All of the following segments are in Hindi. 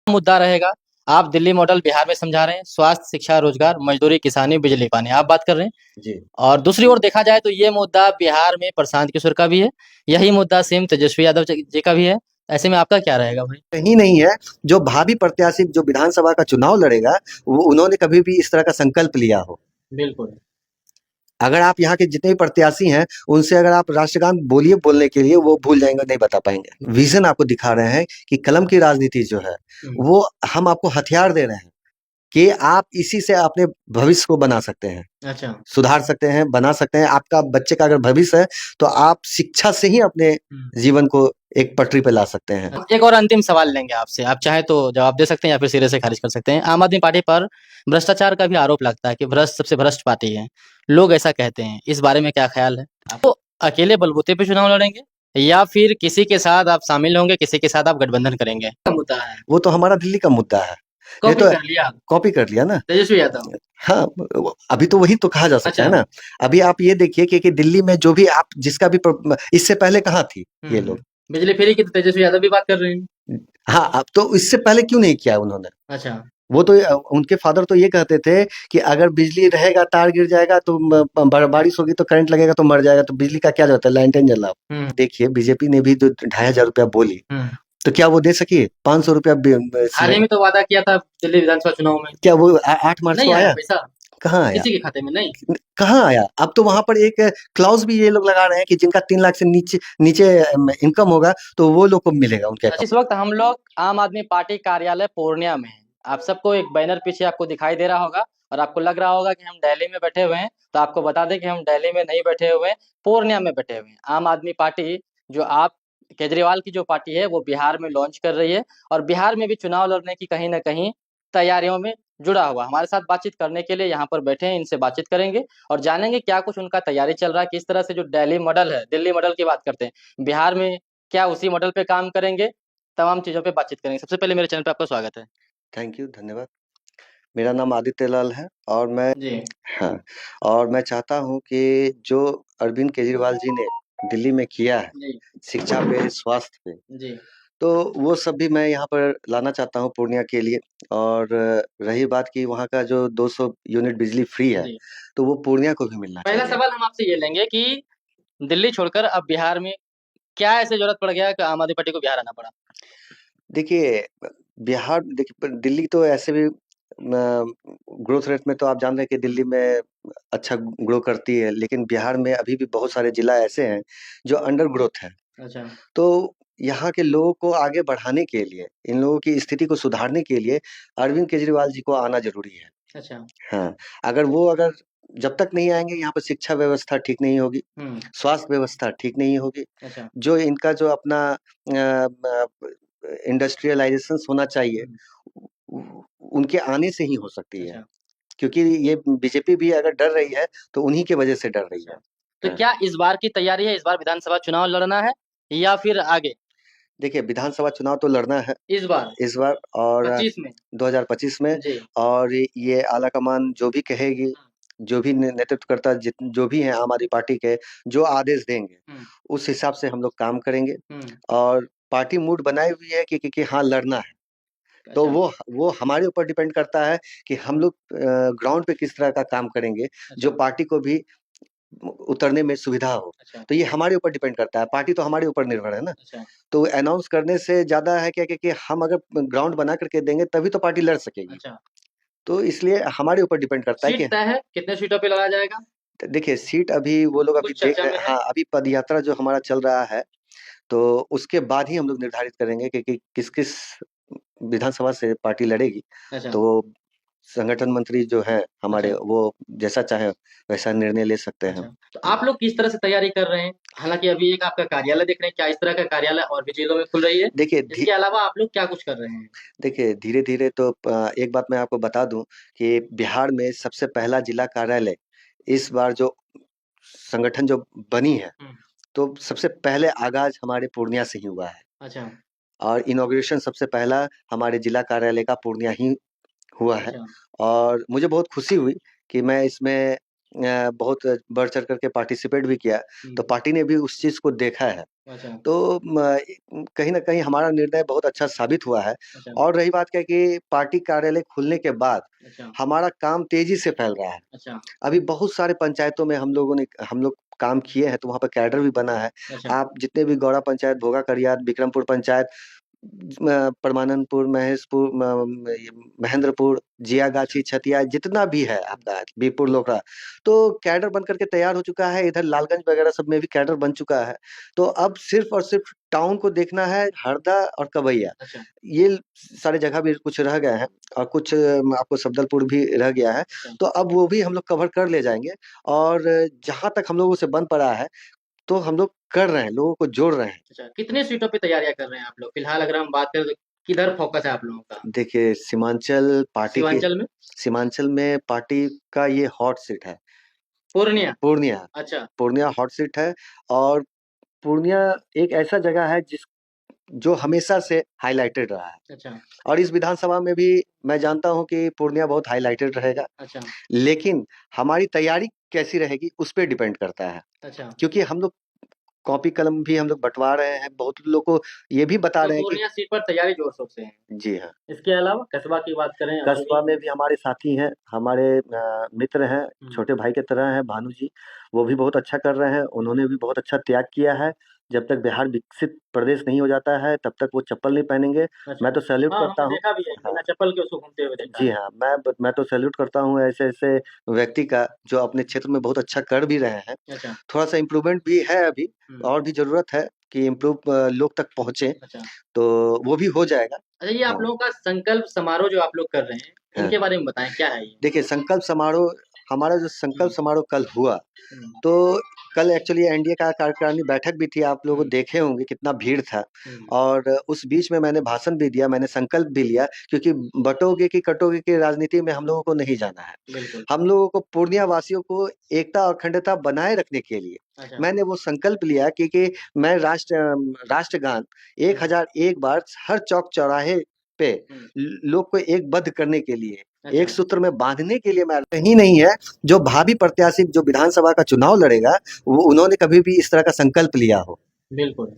मुद्दा रहेगा। आप दिल्ली मॉडल बिहार में समझा रहे हैं, स्वास्थ्य, शिक्षा, रोजगार, मजदूरी, किसानी, बिजली पानी आप बात कर रहे हैं। जी। और दूसरी ओर देखा जाए तो ये मुद्दा बिहार में प्रशांत किशोर का भी है, यही मुद्दा सेम तेजस्वी यादव जी का भी है। ऐसे में आपका क्या रहेगा भाई? कहीं नहीं है। जो भावी प्रत्याशी जो विधानसभा का चुनाव लड़ेगा, वो उन्होंने कभी भी इस तरह का संकल्प लिया हो। बिल्कुल। अगर आप यहाँ के जितने भी प्रत्याशी हैं, उनसे अगर आप राष्ट्रगान बोलिए बोलने के लिए, वो भूल जाएंगे, नहीं बता पाएंगे। विजन आपको दिखा रहे हैं कि कलम की राजनीति जो है, वो हम आपको हथियार दे रहे हैं कि आप इसी से अपने भविष्य को बना सकते हैं, अच्छा। सुधार सकते हैं, बना सकते हैं। आपका बच्चे का अगर भविष्य है, तो आप शिक्षा से ही अपने जीवन को एक पटरी पे ला सकते हैं। हम एक और अंतिम सवाल लेंगे आपसे, आप चाहे तो जवाब दे सकते हैं या फिर सिरे से खारिज कर सकते हैं। आम आदमी पार्टी पर भ्रष्टाचार का भी आरोप लगता है कि भ्रष्ट सबसे भ्रष्ट पार्टी है, लोग ऐसा कहते हैं। इस बारे में क्या ख्याल है? आप तो अकेले बलबूते पे चुनाव लड़ेंगे या फिर किसी के साथ आप शामिल होंगे, किसी के साथ आप गठबंधन करेंगे? क्या मुद्दा है? वो तो हमारा दिल्ली का मुद्दा है। ये कॉपी तो कर लिया कॉपी कर लिया ना। तेजस्वी यादव। हाँ, अभी तो वही तो कहा जा सकता है अच्छा। ना। अभी आप ये देखिए कि दिल्ली में जो भी आप जिसका भी इससे पहले कहाँ थी ये लोग। बिजली फ्री की तो तेजस्वी यादव भी बात कर रहे हैं। हाँ, अब तो इससे पहले क्यों नहीं किया उन्होंने? अच्छा। वो तो उनके फादर तो ये कहते थे कि अगर बिजली रहेगा, तार गिर जाएगा तो बारिश होगी तो करंट लगेगा तो मर जाएगा, तो बिजली का क्या जरूरत है, लालटेन जलाओ। देखिए, बीजेपी ने भी जो 2,500 रुपया बोली, तो क्या वो दे सकी? 500 रुपया हाल ही में तो वादा किया था दिल्ली विधानसभा चुनाव में। क्या वो 8 मार्च नहीं को आया आया? पैसा कहाँ आया? किसी के खाते में, नहीं। कहाँ आया? अब तो वहां पर एक क्लॉज भी ये लोग लगा रहे हैं कि जिनका 3 लाख से नीचे नीचे इनकम होगा, तो वो लोग को मिलेगा उनके इस वक्त हम लोग आम आदमी पार्टी कार्यालय पूर्णिया में हैं। आप सबको एक बैनर पीछे आपको दिखाई दे रहा होगा और आपको लग रहा होगा कि हम दिल्ली में बैठे हुए हैं, तो आपको बता दें कि हम दिल्ली में नहीं बैठे हुए हैं, पूर्णिया में बैठे हुए हैं। आम आदमी पार्टी जो आप केजरीवाल की जो पार्टी है वो बिहार में लॉन्च कर रही है और बिहार में भी चुनाव लड़ने की कहीं ना कहीं तैयारियों में जुड़ा हुआ। हमारे साथ बातचीत करने के लिए यहाँ पर बैठे हैं, इनसे बातचीत करेंगे और जानेंगे क्या कुछ उनका तैयारी चल रहा है, किस तरह से जो दिल्ली मॉडल है, दिल्ली मॉडल की बात करते हैं, बिहार में क्या उसी मॉडल पे काम करेंगे, तमाम चीज़ों पे बातचीत करेंगे। सबसे पहले मेरे चैनल पे आपका स्वागत है। थैंक यू, धन्यवाद। मेरा नाम आदित्य लाल है और मैं जी। हाँ, और मैं चाहता हूँ कि जो अरविंद केजरीवाल जी ने दिल्ली में किया है, जी। शिक्षा पे, स्वास्थ्य पे, जी। तो वो सब भी मैं यहाँ पर लाना चाहता हूँ पूर्णिया के लिए। और रही बात कि वहाँ का जो 200 यूनिट बिजली फ्री है, जी। तो वो पूर्णिया को भी मिलना पहला चाहिए। सवाल हम आपसे ये लेंगे कि दिल्ली छोड़कर अब बिहार में क्या ऐसे ज़रूरत पड़ गया कि आम आदमी पार्टी को बिहार आना पड़ा? देखिए, बिहार देखिए, पर दिल्ली तो ऐसे भी ग्रोथ रेट में तो आप जान रहे हैं कि दिल्ली में अच्छा ग्रो करती है, लेकिन बिहार में अभी भी बहुत सारे जिला ऐसे हैं जो अंडर ग्रोथ है। अच्छा। तो यहाँ के लोगों को आगे बढ़ाने के लिए, इन लोगों की स्थिति को सुधारने के लिए अरविंद केजरीवाल जी को आना ज़रूरी है। अच्छा। हाँ, अगर जब तक नहीं आएँगे, यहाँ पर शिक्षा व्यवस्था ठीक नहीं होगी, स्वास्थ्य व्यवस्था ठीक नहीं होगी। अच्छा। जो इनका जो अपना इंडस्ट्रियलाइज़ेशंस होना चाहिए, उ उनके आने से ही हो सकती है। अच्छा। क्योंकि ये बीजेपी भी अगर डर रही है, तो उन्हीं की वजह से डर रही है। तो हाँ। क्या इस बार की तैयारी है, इस बार विधानसभा चुनाव लड़ना है या फिर आगे? देखिए, विधानसभा चुनाव तो लड़ना है इस बार, और 25 में? 2025 में। जी। और ये आलाकमान जो भी कहेगी, जो भी नेतृत्वकर्ता जो भी हैं आम आदमी पार्टी के, जो आदेश देंगे, उस हिसाब से हम लोग काम करेंगे। और पार्टी मूड बनाई हुई है कि हाँ, लड़ना है। तो अच्छा। वो हमारे ऊपर डिपेंड करता है कि हम लोग ग्राउंड पे किस तरह का काम करेंगे, जो पार्टी को भी उतरने में सुविधा हो। अच्छा। तो ये हमारे ऊपर डिपेंड करता है, पार्टी तो हमारे ऊपर निर्भर है ना। अच्छा। तो अनाउंस करने से ज़्यादा है क्या कि हम अगर ग्राउंड बना करके देंगे, तभी तो पार्टी लड़ सकेगी। अच्छा। तो इसलिए हमारे ऊपर डिपेंड करता है सीट कि तय है, कितने सीटों पे लड़ाया जाएगा? देखिए, सीट अभी वो लोग अभी कुछ चर्चा में है? हाँ, अभी पदयात्रा जो हमारा चल रहा है, तो उसके बाद ही हम लोग निर्धारित करेंगे कि किस-किस विधानसभा से पार्टी लड़ेगी। अच्छा। तो संगठन मंत्री जो हैं हमारे, अच्छा। वो जैसा चाहें वैसा निर्णय ले सकते हैं। अच्छा, तो आप लोग किस तरह से तैयारी कर रहे हैं? हालाँकि अभी एक आपका कार्यालय देख रहे हैं, क्या इस तरह का कार्यालय और भी जिलों में खुल रही है? देखिए इसके अलावा आप लोग क्या कुछ कर रहे हैं? देखिए, धीरे-धीरे तो एक बात मैं आपको बता दूँ कि बिहार में सबसे पहला जिला कार्यालय इस बार जो संगठन जो बनी है, तो सबसे पहले आगाज़ हमारे पूर्णिया से ही हुआ है। अच्छा। और इनॉग्रेशन सबसे पहला हमारे जिला कार्यालय का पूर्णिया ही हुआ है। अच्छा। और मुझे बहुत खुशी हुई कि मैं इसमें बहुत बढ़ चढ़ करके पार्टिसिपेट भी किया, तो पार्टी ने भी उस चीज़ को देखा है। अच्छा। तो कहीं न कहीं हमारा निर्णय बहुत अच्छा साबित हुआ है। अच्छा। और रही बात क्या कि पार्टी कार्यालय खुलने के बाद अच्छा। हमारा काम तेज़ी से फैल रहा है। अच्छा। अभी बहुत सारे पंचायतों में हम लोग काम किए हैं, तो वहाँ पे कैडर भी बना है। अच्छा। आप जितने भी गौड़ा पंचायत, भोगा करियात, बिक्रमपुर पंचायत, परमानंदपुर, महेशपुर, ये महेंद्रपुर, जियागाछी, छतिया, जितना भी है आपका बीरपुर, लोकड़ा, तो कैडर बन करके तैयार हो चुका है। इधर लालगंज वगैरह सब में भी कैडर बन चुका है। तो अब सिर्फ और सिर्फ टाउन को देखना है, हरदा और कवैया, अच्छा। ये सारे जगह भी कुछ रह गए हैं, और कुछ आपको सफदरपुर भी रह गया है। अच्छा। तो अब वो भी हम लोग कवर कर ले जाएँगे। और जहाँ तक हम लोगों से बन पड़ा है, तो हम लोग कर रहे हैं, लोगों को जोड़ रहे हैं। अच्छा, कितने सीटों पे तैयारियाँ कर रहे हैं आप लोग? फिलहाल अगर हम बात करें तो किधर फ़ोकस है आप लोगों का? देखिए, सीमांचल में? सीमांचल में पार्टी का ये हॉट सीट है, पूर्णिया? पूर्णिया। अच्छा। पूर्णिया हॉट सीट है। और पूर्णिया एक ऐसा जगह है जो हमेशा से हाइलाइटेड रहा है। अच्छा। और इस विधानसभा में भी मैं जानता हूँ कि पूर्णिया बहुत हाइलाइटेड रहेगा। अच्छा। लेकिन हमारी तैयारी कैसी रहेगी उस पे डिपेंड करता है। अच्छा। क्योंकि हम लोग कॉपी कलम भी हम लोग बँटवा रहे हैं, बहुत लोगों को ये भी बता तो रहे हैं कि पूर्णिया सीट पर तैयारी जोर-शोर से है। जी हाँ। इसके अलावा कस्बा की बात करें और कस्बा में भी हमारे साथी हैं, हमारे मित्र हैं, हुँ। छोटे भाई की तरह हैं भानु जी, वो भी बहुत अच्छा कर रहे हैं, उन्होंने भी बहुत अच्छा त्याग किया है। जब तक बिहार विकसित प्रदेश नहीं हो जाता है, तब तक वो चप्पल नहीं पहनेंगे। अच्छा। मैं तो सैल्यूट हाँ, करता हमने हूँ। देखा भी है, हाँ, बिना चप्पल के उसको घूमते हुए देखा जी है। हाँ, मैं तो सैल्यूट करता हूँ ऐसे-ऐसे व्यक्ति का, जो अपने क्षेत्र में बहुत अच्छा कर भी रहे हैं। अच्छा। थोड़ा-सा इम्प्रूवमेंट भी है अभी, हुँ। और भी ज़रूरत है कि लोग तक पहुँचे, अच्छा। तो वो भी हो जाएगा। अच्छा, ये आप हाँ, लोगों का संकल्प समारोह जो आप लोग कर रहे हैं, हाँ। इनके बारे में बताएँ, क्या है ये? देखिए, संकल्प समारोह, हमारा जो संकल्प हुँ। समारोह कल हुआ, हुँ। तो कल एक्चुअली एनडीए का कार्यकारिणी बैठक भी थी, आप लोग हुँ। देखे होंगे कितना भीड़ था। हुँ। और उस बीच में मैंने भाषण भी दिया, मैंने संकल्प भी लिया, क्योंकि बटोगे की कटोगे की राजनीति में हम लोगों को नहीं जाना है। बिल्कुल। हम लोगों को पूर्णिया वासियों को एकता और अखंडता बनाए रखने के लिए अच्छा। मैंने वो संकल्प लिया कि मैं राष्ट्रगान हुँ। 1001 बार हर चौक-चौराहे पे हुँ। लोग को एकबद्ध करने के लिए, अच्छा। एक सूत्र में बाँधने के लिए मैं ही नहीं है, जो भावी प्रत्याशी जो विधानसभा का चुनाव लड़ेगा, वो उन्होंने कभी भी इस तरह का संकल्प लिया हो। बिल्कुल।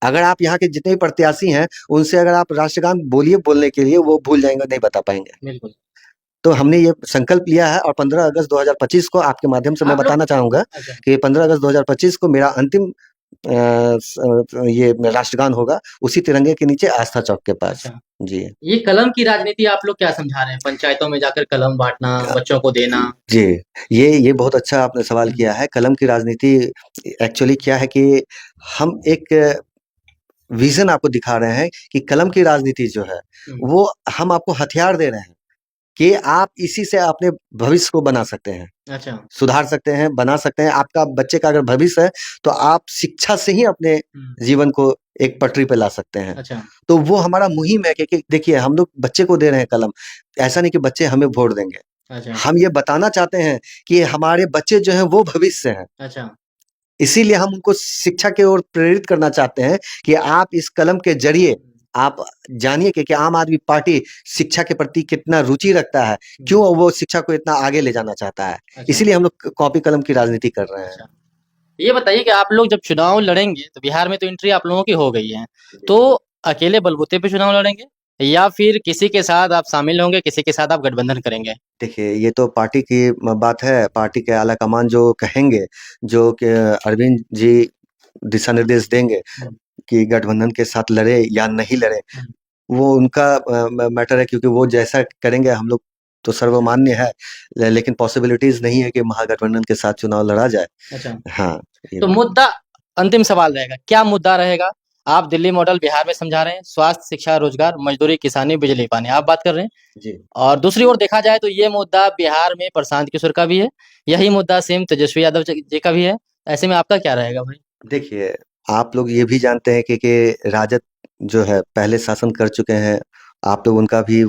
अगर आप यहाँ के जितने भी प्रत्याशी हैं, उनसे अगर आप राष्ट्रगान बोलिए बोलने के लिए, वो भूल जाएँगे, नहीं बता पाएँगे। बिल्कुल। तो हमने ये संकल्प लिया है, और 15 अगस्त 2025 को आपके माध्यम से मैं आप लोग बताना चाहूँगा अच्छा। कि 15 अगस्त 2025 को मेरा अंतिम ये राष्ट्रगान होगा, उसी तिरंगे के नीचे आस्था चौक के पास। अच्छा। जी। ये कलम की राजनीति आप लोग क्या समझा रहे हैं? पंचायतों में जाकर कलम बाँटना, बच्चों को देना? जी, ये बहुत अच्छा आपने सवाल हुँ। किया है। कलम की राजनीति एक्चुअली क्या है कि हम एक विज़न आपको दिखा रहे हैं कि कलम की राजनीति जो है, हुँ। वो हम आपको हथियार दे रहे हैं कि आप इसी से अपने भविष्य को बना सकते हैं, अच्छा। सुधार सकते हैं, बना सकते हैं। आपका बच्चे का अगर भविष्य है, तो आप शिक्षा से ही अपने हुँ। जीवन को एक पटरी पे ला सकते हैं। अच्छा। तो वो हमारा मुहिम है कि देखिए, हम लोग बच्चे को दे रहे हैं कलम, ऐसा नहीं कि बच्चे हमें वोट देंगे। अच्छा। हम ये बताना चाहते हैं कि हमारे बच्चे जो हैं वो भविष्य हैं। अच्छा। इसीलिए हम उनको शिक्षा की ओर प्रेरित करना चाहते हैं कि आप इस कलम के ज़रिए आप जानिए कि आम आदमी पार्टी शिक्षा के प्रति कितना रुचि रखता है, क्यों वो शिक्षा को इतना आगे ले जाना चाहता है। अच्छा। इसीलिए हम लोग कॉपी कलम की राजनीति कर रहे हैं। अच्छा। ये बताइए कि आप लोग जब चुनाव लड़ेंगे, तो बिहार में तो एंट्री आप लोगों की हो गई है। तो अकेले बलबूते पे चुनाव लड़ेंगे या फिर किसी के साथ आप शामिल होंगे, किसी के साथ आप गठबंधन करेंगे? देखिए, ये तो पार्टी की बात है, पार्टी के आला कमान जो कहेंगे, जो कि अरविंद जी दिशा निर्देश देंगे हुँ। कि गठबंधन के साथ लड़े या नहीं लड़े, हुँ। वो उनका मैटर है, क्योंकि वो जैसा करेंगे हम लोग तो सर्वमान्य है, लेकिन पॉसिबिलिटीज़ नहीं है कि महागठबंधन के साथ चुनाव लड़ा जाए। अच्छा। हाँ, ये तो बात। मुद्दा अंतिम सवाल रहेगा, क्या मुद्दा रहेगा? आप दिल्ली मॉडल बिहार में समझा रहे हैं, स्वास्थ्य, शिक्षा, रोजगार, मजदूरी, किसानी, बिजली, पानी, आप बात कर रहे हैं। जी। और दूसरी ओर देखा जाए तो ये मुद्दा बिहार में प्रशांत किशोर का भी है, यही मुद्दा सेम तेजस्वी यादव जी का भी है। ऐसे में आपका क्या रहेगा भाई? देखिए, आप लोग ये भी जानते हैं कि राजद जो है पहले शासन कर चुके हैं, आप लोग उनका भी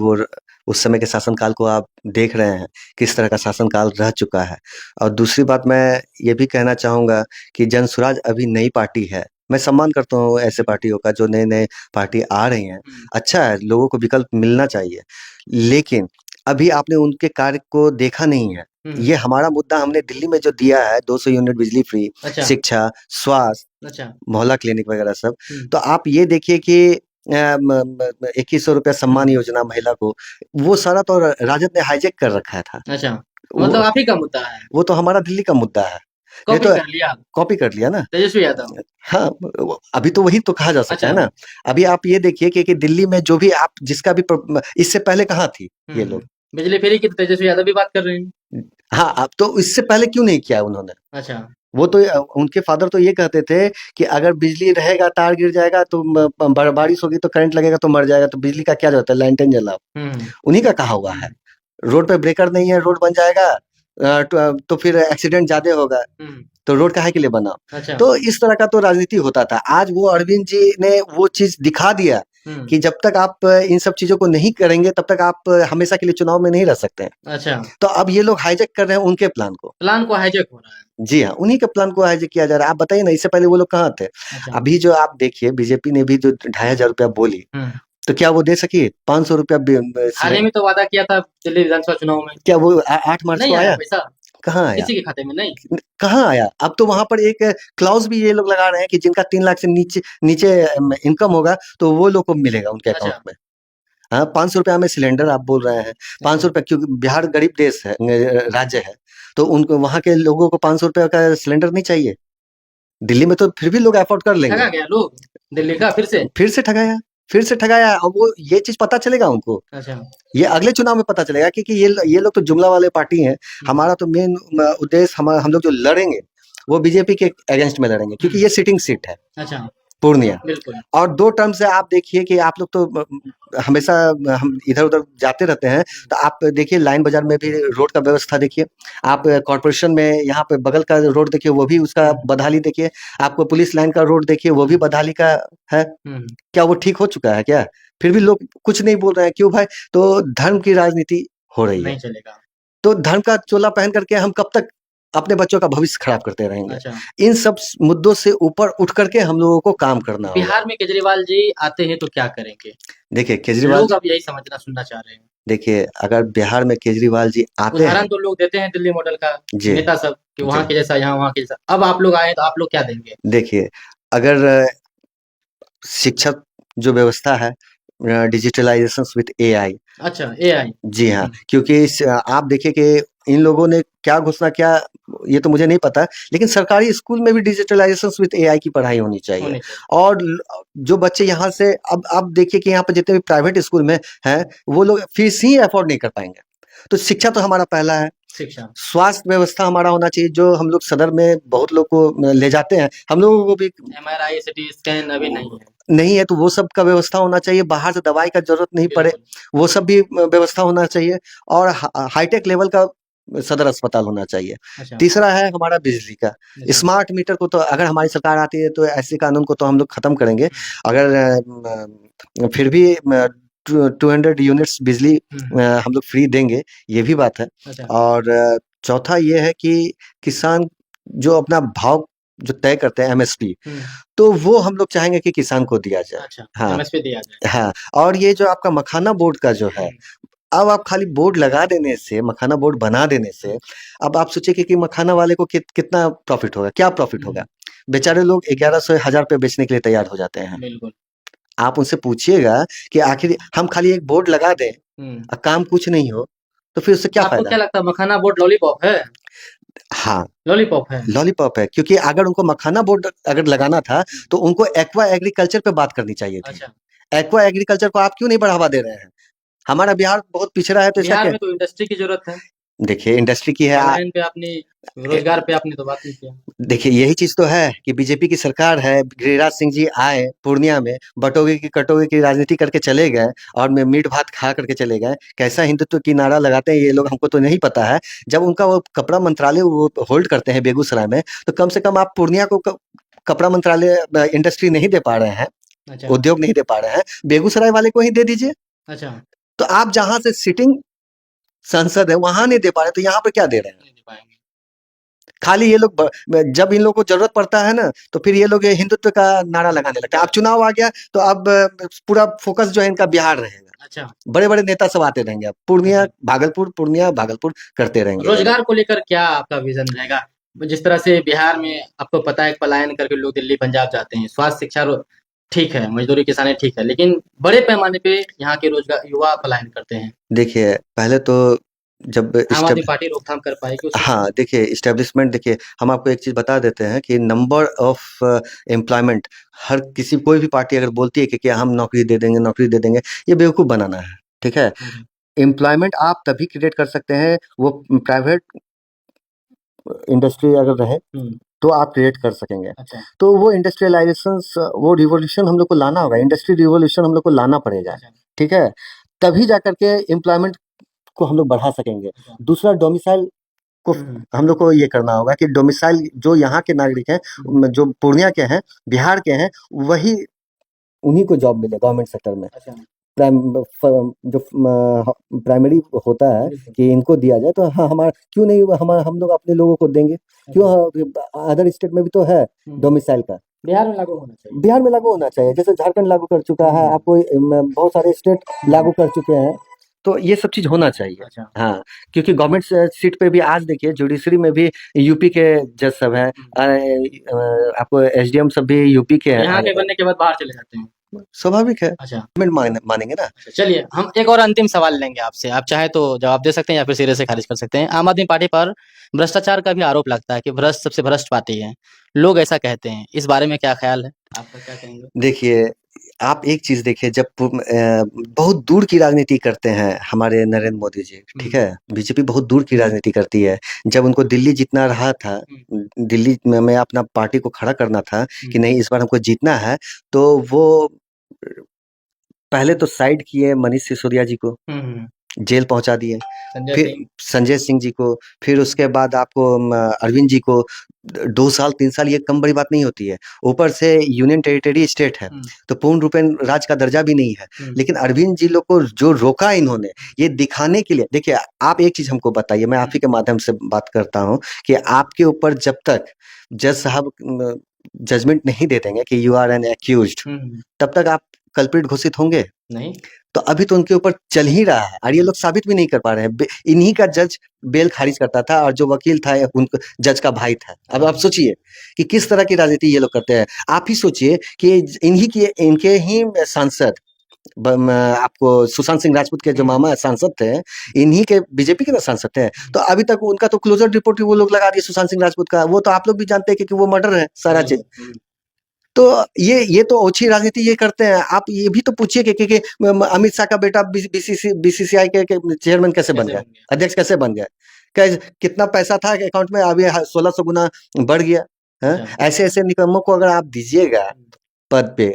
उस समय के शासनकाल को आप देख रहे हैं, किस तरह का शासनकाल रह चुका है। और दूसरी बात मैं ये भी कहना चाहूँगा कि जनसुराज अभी नई पार्टी है। मैं सम्मान करता हूँ ऐसे पार्टियों का जो नए-नए पार्टी आ रही हैं। अच्छा है, लोगों को विकल्प मिलना चाहिए। लेकिन अभी आपने उनके कार्य को देखा नहीं है। ये हमारा मुद्दा हमने दिल्ली में जो दिया है 200 यूनिट बिजली फ्री, अच्छा शिक्षा, स्वास्थ्य, अच्छा मोहल्ला क्लिनिक वगैरह सब। तो आप ये देखिए कि 2100 रुपया सम्मान योजना महिला को, वो सारा तो राजद ने हाईजैक कर रखा था। अच्छा, वो मतलब आप ही का मुद्दा है, वो तो हमारा दिल्ली का मुद्दा है। ये कॉपी तो कर लिया कॉपी कर लिया ना। तेजस्वी यादव। हाँ, अभी तो वही तो कहा जा सकता है अच्छा ना। अभी आप ये देखिए कि दिल्ली में जो भी आप जिसका भी इससे पहले कहाँ थी ये लोग। बिजली फ्री की तो तेजस्वी यादव भी बात कर रहे हैं। हाँ, अब तो इससे पहले क्यों नहीं किया उन्होंने? अच्छा वो तो उनके फादर तो ये कहते थे कि अगर बिजली रहेगा, तार गिर जाएगा तो बारिश होगी तो करंट लगेगा तो मर जाएगा, तो बिजली का क्या जरूरत है, लालटेन जलाओ। उन्हीं का कहा हुआ है। रोड पे ब्रेकर नहीं है, रोड बन जाएगा तो फिर एक्सीडेंट ज्यादा होगा, तो रोड काहे के लिए बना। अच्छा तो इस तरह का तो राजनीति होता था। आज वो अरविंद जी ने वो चीज दिखा दिया कि जब तक आप इन सब चीजों को नहीं करेंगे तब तक आप हमेशा के लिए चुनाव में नहीं रह सकते हैं। अच्छा, तो अब ये लोग हाईजैक कर रहे हैं उनके प्लान को। प्लान को हाईजैक हो रहा है। जी हाँ, उन्हीं के प्लान को हाईजैक किया जा रहा है। आप बताइए ना, इससे पहले वो लोग कहाँ थे? अच्छा अभी जो आप देखिए, बीजेपी ने भी जो 2500 रुपया बोली, तो क्या वो दे सकी? 500 रुपया हाल ही में तो वादा किया था दिल्ली विधानसभा चुनाव में, क्या वो 8 मार्च नहीं को आया आया? पैसा कहाँ आया? किसी के खाते में, नहीं। कहाँ आया? अब तो वहां पर एक क्लॉज भी ये लोग लगा रहे हैं कि जिनका 3 लाख से नीचे नीचे इनकम होगा तो वो लोग को मिलेगा उनके अकाउंट अच्छा में। हाँ, 500 रुपया में सिलेंडर आप बोल रहे हैं। 500 रुपया, क्योंकि बिहार गरीब देश है, राज्य है, तो उनको वहां के लोगों को 500 रुपया का सिलेंडर नहीं चाहिए। दिल्ली में तो फिर भी लोग अफोर्ड कर लेंगे। ठगा गया लोग दिल्ली का फिर से। फिर से ठगाया। अब वो ये चीज पता चलेगा उनको, अच्छा ये अगले चुनाव में पता चलेगा, क्योंकि ये लोग तो जुमला वाले पार्टी हैं। हमारा तो मेन उद्देश्य, हम लोग जो लड़ेंगे वो बीजेपी के अगेंस्ट में लड़ेंगे, क्योंकि ये सिटिंग सीट है अच्छा पूर्णिया। बिल्कुल और 2 टर्म से आप देखिए कि आप लोग तो हमेशा हम इधर-उधर जाते रहते हैं, तो आप देखिए लाइन बाज़ार में भी रोड का व्यवस्था देखिए। आप कॉर्पोरेशन में यहाँ पे बगल का रोड देखिए, वो भी उसका बदहाली देखिए। आपको पुलिस लाइन का रोड देखिए, वो भी बदहाली का है। क्या वो ठीक हो चुका है क्या? फिर भी लोग कुछ नहीं बोल रहे हैं, क्यों भाई? तो धर्म की राजनीति हो रही है। नहीं चलेगा। तो धर्म का चोला पहन करके हम कब तक अपने बच्चों का भविष्य खराब करते रहेंगे? अच्छा इन सब मुद्दों से ऊपर उठ करके हम लोगों को काम करना होगा। बिहार में केजरीवाल जी आते हैं तो क्या करेंगे? देखिए केजरीवाल, लोग अब यही समझना सुनना चाह रहे हैं। देखिए अगर बिहार में केजरीवाल जी आते उदाहरण हैं, तो लोग देते हैं दिल्ली मॉडल का, जी नेता सब कि वहाँ जी, के जैसा यहाँ, वहाँ के जैसा। अब आप लोग आए तो आप लोग क्या देंगे? देखिए अगर शिक्षा जो व्यवस्था है, डिजिटलाइजेशन विद एआई। अच्छा एआई। जी हाँ, क्योंकि आप देखिए कि इन लोगों ने क्या घोषणा किया, ये तो मुझे नहीं पता, लेकिन सरकारी स्कूल में भी डिजिटलाइजेशन विद एआई की पढ़ाई होनी चाहिए। होने चाहिए। और जो बच्चे यहाँ से, अब देखिए कि यहाँ पे जितने भी प्राइवेट स्कूल में हैं, वो लोग फीस ही अफोर्ड नहीं कर पाएंगे। तो शिक्षा तो हमारा पहला है। शिक्षा स्वास्थ्य व्यवस्था हमारा होना चाहिए, जो हम लोग सदर में बहुत लोग को ले जाते हैं, हम लोगों को भी एमआरआई सिटी स्कैन अभी नहीं है। नहीं है, तो वो सब का व्यवस्था होना चाहिए। बाहर से दवाई का जरूरत नहीं पड़े, बिल्कुल वो सब भी व्यवस्था होना चाहिए। और हाईटेक लेवल का सदर अस्पताल होना चाहिए। अच्छा तीसरा है हमारा बिजली का। अच्छा स्मार्ट मीटर को तो अगर हमारी सरकार आती है तो ऐसे कानून को तो हम लोग खत्म करेंगे। अगर फिर भी 200 यूनिट्स बिजली हम लोग फ्री देंगे, ये भी बात है। अच्छा और चौथा ये है कि किसान जो अपना भाव जो तय करते हैं, एमएसपी, तो वो हम लोग चाहेंगे कि किसान को दिया जाए। अच्छा हाँ एमएसपी दिया जाए। हाँ। और ये जो आपका मखाना बोर्ड का जो है, अब आप खाली बोर्ड लगा देने से, मखाना बोर्ड बना देने से, अब आप सोचिए कि मखाना वाले को कितना प्रॉफिट होगा, क्या प्रॉफिट होगा? बेचारे लोग 1100 1000 पे बेचने के लिए तैयार हो जाते हैं। बिल्कुल आप उनसे पूछिएगा कि आखिर हम खाली एक बोर्ड लगा दें और काम कुछ नहीं हो, तो फिर उससे क्या आपको फायदा? क्या लगता है मखाना बोर्ड लॉलीपॉप है? हाँ, लॉलीपॉप है। लॉलीपॉप है, क्योंकि अगर उनको मखाना बोर्ड अगर लगाना था तो उनको एक्वा एग्रीकल्चर पे बात करनी चाहिए थी। अच्छा एक्वा एग्रीकल्चर को आप क्यों नहीं बढ़ावा दे रहे हैं? हमारा बिहार बहुत पिछड़ा है, तो इसका बिहार क्या? में तो इंडस्ट्री की जरूरत है। देखिए इंडस्ट्री की है। पलायन पे आपने, रोजगार पे आपने तो बात नहीं किया। देखिए यही चीज तो है कि बीजेपी की सरकार है, गिरिराज सिंह जी आए पूर्णिया में, बटोगे की कटोगे की राजनीति करके चले गए और मीट भात खा करके चले गए। कैसा हिंदुत्व की नारा लगाते हैं ये लोग, हमको तो नहीं पता है। जब उनका वो कपड़ा मंत्रालय वो होल्ड करते हैं बेगूसराय में, तो कम से कम आप पूर्णिया को कपड़ा मंत्रालय इंडस्ट्री नहीं दे पा रहे हैं, अच्छा उद्योग नहीं दे पा रहे हैं, बेगूसराय वाले को ही दे दीजिए। अच्छा तो आप जहां से सिटिंग सांसद है वहां नहीं दे पा रहे, तो यहाँ पे क्या दे रहे हैं? नहीं दे पाएंगे। खाली ये लोग जब इन लोगों को जरूरत पड़ता है ना, तो फिर ये लोग ये हिंदुत्व का नारा लगाने लगते हैं। अब चुनाव आ गया तो अब पूरा फोकस जो है इनका बिहार रहेगा। अच्छा। बड़े बड़े नेता सब आते रहेंगे, अब पूर्णिया भागलपुर करते रहेंगे। रोजगार को लेकर क्या आपका विजन रहेगा? जिस तरह से बिहार में आपको पता है पलायन करके लोग दिल्ली पंजाब जाते हैं, स्वास्थ्य शिक्षा ठीक है, मजदूरी किसानी ठीक है, लेकिन बड़े पैमाने पे यहाँ के रोजगार युवा पलायन करते हैं। देखिए पहले तो जब आम आदमी पार्टी रोकथाम कर पाएगी उसको? हाँ, देखिए इस्टेब्लिशमेंट, देखिए हम आपको एक चीज बता देते हैं कि नंबर ऑफ एम्प्लॉयमेंट, हर किसी कोई भी पार्टी अगर बोलती है कि हम नौकरी दे देंगे, ये बेवकूफ बनाना है। ठीक है, एम्प्लॉयमेंट आप तभी क्रिएट कर सकते हैं, वो प्राइवेट इंडस्ट्री अगर रहे तो आप क्रिएट कर सकेंगे। अच्छा। तो वो इंडस्ट्रियलाइजेशन, वो रिवोल्यूशन हम लोग को लाना होगा, इंडस्ट्री रिवोल्यूशन हम लोग को लाना पड़ेगा। ठीक है, तभी जाकर के एम्प्लॉयमेंट को हम लोग बढ़ा सकेंगे। दूसरा, डोमिसाइल को हम लोग को ये करना होगा कि डोमिसाइल जो यहाँ के नागरिक हैं, जो पूर्णिया के हैं, बिहार के हैं, वही उन्हीं को जॉब मिले गवर्नमेंट सेक्टर में। जो प्राइमरी होता है कि इनको दिया जाए, तो हाँ, हमारा क्यों नहीं, हम लोग अपने लोगों को देंगे क्यों? अदर स्टेट में भी तो है डोमिसाइल का। बिहार में लागू होना चाहिए, बिहार में लागू होना चाहिए, जैसे झारखंड लागू कर चुका है, आपको बहुत सारे स्टेट लागू कर चुके हैं, तो ये सब चीज होना चाहिए। अच्छा। हाँ, क्योंकि गवर्नमेंट सीट पे भी आज देखिए जुडिशरी में भी यूपी के जज सब हैं, आपको एसडीएम सब भी यूपी के हैं। यहाँ के बनने के बाद बाहर चले जाते हैं, स्वाभाविक है। अच्छा, मानेंगे ना। चलिए हम एक और अंतिम सवाल लेंगे आपसे, आप चाहे तो जवाब दे सकते हैं या फिर सिरे से खारिज कर सकते हैं। आम आदमी पार्टी पर भ्रष्टाचार का भी आरोप लगता है कि भ्रष्ट सबसे भ्रष्ट पार्टी है, लोग ऐसा कहते हैं, इस बारे में क्या ख्याल है आपका, क्या कहेंगे? देखिए, आप एक चीज देखिए, जब बहुत दूर की राजनीति करते हैं हमारे नरेंद्र मोदी जी, ठीक है, बीजेपी बहुत दूर की राजनीति करती है। जब उनको दिल्ली जीतना रहा था, दिल्ली में अपना पार्टी को खड़ा करना था कि नहीं इस बार हमको जीतना है, तो वो पहले तो साइड किए मनीष सिसोदिया जी को, जेल पहुंचा दिए, फिर संजय सिंह जी को, फिर उसके बाद आपको अरविंद जी को 2 साल 3 साल, ये कम बड़ी बात नहीं होती है। ऊपर से यूनियन टेरिटरी स्टेट है, तो पूर्ण रूपेण राज का दर्जा भी नहीं है। लेकिन अरविंद जी लोग को जो रोका इन्होंने, ये दिखाने के लिए, देखिए आप एक चीज हमको बताइए, मैं आप ही के माध्यम से बात करता हूँ कि आपके ऊपर जब तक जज साहब जजमेंट नहीं दे देंगे कि यू आर एन एक्यूज्ड, तब तक आप कल्प्रिट घोषित होंगे नहीं। तो अभी तो उनके ऊपर चल ही रहा है और ये लोग साबित भी नहीं कर पा रहे हैं। इन्हीं का जज बेल खारिज करता था और जो वकील था उनको जज का भाई था। अब आप सोचिए कि किस तरह की राजनीति ये लोग करते हैं। आप ही सोचिए कि इनके ही सांसद, आपको सुशांत सिंह राजपूत के जो मामा सांसद थे, इन्हीं के बीजेपी के ना सांसद थे, तो अभी तक उनका तो क्लोजर रिपोर्ट वो लोग लगा दिए सुशांत सिंह राजपूत का। वो तो आप लोग भी जानते हैं कि वो मर्डर है सारा चीज। तो ये तो ओछी राजनीति ये करते हैं। आप ये भी तो पूछिए कि अमित शाह का बेटा बीसीसीआई के चेयरमैन कैसे बन गया, अध्यक्ष कैसे बन गया, कितना पैसा था अकाउंट में, अभी 1600 गुना बढ़ गया है। ऐसे ऐसे निकम्मों को अगर आप दीजिएगा पद पे,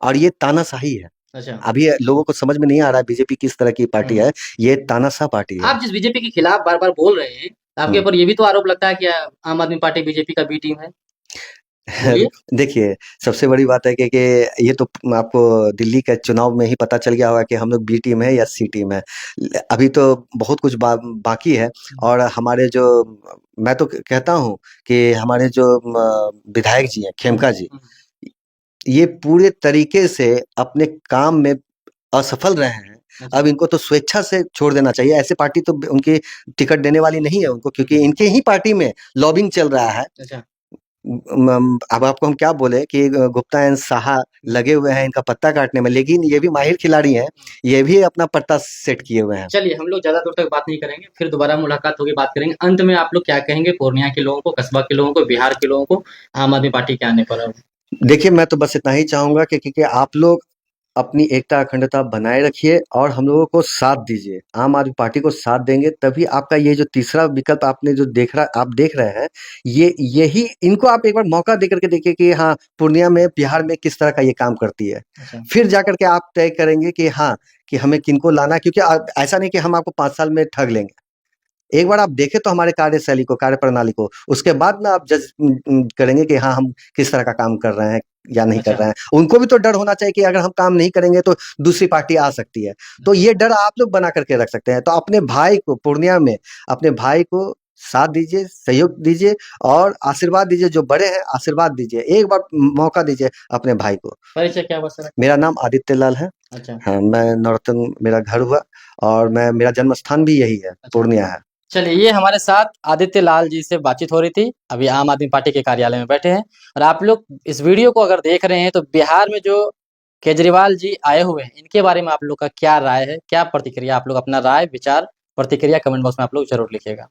और ये तानाशाही है। अच्छा, अभी लोगों को समझ में नहीं आ रहा है बीजेपी किस तरह की पार्टी है, ये तानाशाह पार्टी है। आप जिस बीजेपी के खिलाफ बार बार बोल रहे हैं, आपके ऊपर ये भी तो आरोप लगता है कि आम आदमी पार्टी बीजेपी का बी टीम है। देखिए, सबसे बड़ी बात है कि ये तो आपको दिल्ली के चुनाव में ही पता चल गया होगा कि हम लोग बी टीम है या सी टीम है। अभी तो बहुत कुछ बाकी है। और हमारे जो, मैं तो कहता हूँ कि हमारे जो विधायक जी हैं, खेमका जी, ये पूरे तरीके से अपने काम में असफल रहे हैं। अब इनको तो स्वेच्छा से छोड़ देना चाहिए। ऐसे पार्टी तो उनकी टिकट देने वाली नहीं है उनको, क्योंकि इनके ही पार्टी में लॉबिंग चल रहा है। अब आपको हम क्या बोले कि गुप्ता एंड साहा लगे हुए हैं इनका पत्ता काटने में, लेकिन ये भी माहिर खिलाड़ी हैं, ये भी अपना पत्ता सेट किए हुए हैं। चलिए हम लोग ज्यादा दूर तक बात नहीं करेंगे, फिर दोबारा मुलाकात होगी, बात करेंगे। अंत में आप लोग क्या कहेंगे पूर्णिया के लोगों को, कस्बा के लोगों को, बिहार के लोगों को आम आदमी पार्टी के आने पर? देखिए, मैं तो बस इतना ही चाहूंगा कि आप लोग अपनी एकता अखंडता बनाए रखिए और हम लोगों को साथ दीजिए। आम आदमी पार्टी को साथ देंगे तभी आपका ये जो तीसरा विकल्प आपने जो आप देख रहे हैं, यही इनको आप एक बार मौका दे करके देखिए कि हाँ, पूर्णिया में, बिहार में किस तरह का ये काम करती है। फिर जाकर के आप तय करेंगे कि हाँ, कि हमें किनको लाना है, क्योंकि ऐसा नहीं कि हम आपको 5 साल में ठग लेंगे। एक बार आप देखें तो हमारे कार्यशैली को, कार्यप्रणाली को, उसके बाद में आप जज करेंगे कि हाँ, हम किस तरह का काम कर रहे हैं या नहीं कर रहे हैं। उनको भी तो डर होना चाहिए कि अगर हम काम नहीं करेंगे तो दूसरी पार्टी आ सकती है। तो ये डर आप लोग बना करके रख सकते हैं। तो अपने भाई को पूर्णिया में, अपने भाई को साथ दीजिए, सहयोग दीजिए और आशीर्वाद दीजिए। जो बड़े हैं आशीर्वाद दीजिए, एक बार मौका दीजिए अपने भाई को। परिचय क्या हुआ सर? मेरा नाम आदित्य लाल है। अच्छा हाँ, मैं नौरतन मेरा घर हुआ और मेरा जन्म स्थान भी यही है, अच्छा। पूर्णिया है। चलिए, ये हमारे साथ आदित्य लाल जी से बातचीत हो रही थी। अभी आम आदमी पार्टी के कार्यालय में बैठे हैं और आप लोग इस वीडियो को अगर देख रहे हैं तो बिहार में जो केजरीवाल जी आए हुए हैं, इनके बारे में आप लोग का क्या राय है, क्या प्रतिक्रिया? आप लोग अपना राय, विचार, प्रतिक्रिया कमेंट बॉक्स में आप लोग जरूर लिखिएगा।